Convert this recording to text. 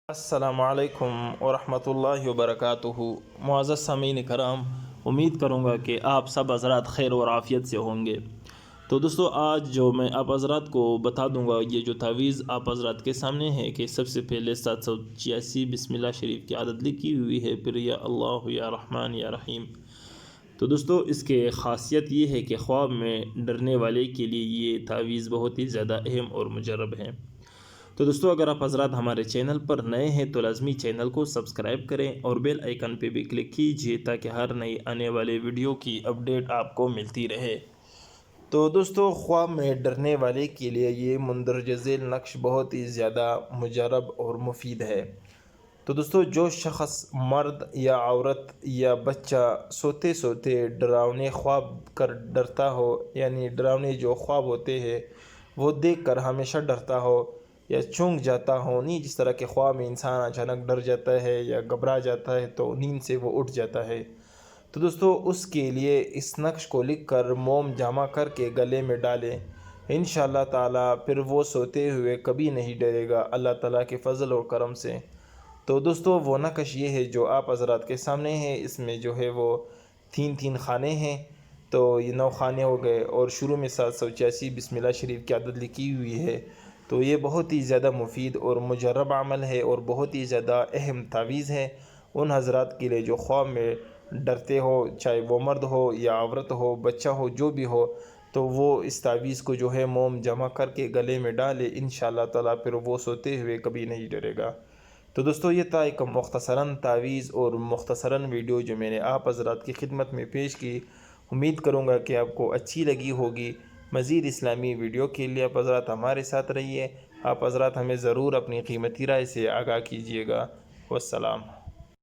السلام علیکم ورحمۃ اللہ وبرکاتہ۔ معزز سامعین کرام، امید کروں گا کہ آپ سب حضرات خیر اور عافیت سے ہوں گے۔ تو دوستو، آج جو میں آپ حضرات کو بتا دوں گا، یہ جو تعویذ آپ حضرات کے سامنے ہے کہ سب سے پہلے 786 بسم اللہ شریف کی عادت لکھی ہوئی ہے، پھر یا اللہ یا رحمان یا رحیم۔ تو دوستو، اس کے خاصیت یہ ہے کہ خواب میں ڈرنے والے کے لیے یہ تعویذ بہت ہی زیادہ اہم اور مجرب ہے۔ تو دوستو، اگر آپ حضرات ہمارے چینل پر نئے ہیں تو لازمی چینل کو سبسکرائب کریں اور بیل آئیکن پہ بھی کلک کیجئے تاکہ ہر نئی آنے والے ویڈیو کی اپڈیٹ آپ کو ملتی رہے۔ تو دوستو، خواب میں ڈرنے والے کے لیے یہ مندرجہ ذیل نقش بہت ہی زیادہ مجرب اور مفید ہے۔ تو دوستو، جو شخص مرد یا عورت یا بچہ سوتے سوتے ڈراونے خواب کر ڈرتا ہو، یعنی ڈراونے جو خواب ہوتے ہیں وہ دیکھ کر ہمیشہ ڈرتا ہو یا چونک جاتا ہو، نہیں جس طرح کے خواب میں انسان اچانک ڈر جاتا ہے یا گھبرا جاتا ہے تو نیند سے وہ اٹھ جاتا ہے، تو دوستو اس کے لیے اس نقش کو لکھ کر موم جمع کر کے گلے میں ڈالیں، انشاءاللہ تعالیٰ پھر وہ سوتے ہوئے کبھی نہیں ڈرے گا اللہ تعالیٰ کے فضل اور کرم سے۔ تو دوستو، وہ نقش یہ ہے جو آپ حضرات کے سامنے ہے، اس میں جو ہے وہ تین خانے ہیں، تو یہ 9 خانے ہو گئے اور شروع میں 786 بسم اللہ شریف کی عدد لکھی ہوئی ہے۔ تو یہ بہت ہی زیادہ مفید اور مجرب عمل ہے اور بہت ہی زیادہ اہم تعویذ ہے ان حضرات کے لیے جو خواب میں ڈرتے ہو، چاہے وہ مرد ہو یا عورت ہو، بچہ ہو، جو بھی ہو، تو وہ اس تعویذ کو جو ہے موم جمع کر کے گلے میں ڈالے، انشاءاللہ تعالیٰ پھر وہ سوتے ہوئے کبھی نہیں ڈرے گا۔ تو دوستو، یہ تھا ایک مختصراً تعویذ اور مختصراً ویڈیو جو میں نے آپ حضرات کی خدمت میں پیش کی۔ امید کروں گا کہ آپ کو اچھی لگی ہوگی۔ مزید اسلامی ویڈیو کے لیے آپ حضرات ہمارے ساتھ رہیے۔ آپ حضرات ہمیں ضرور اپنی قیمتی رائے سے آگاہ کیجیے گا۔ والسلام۔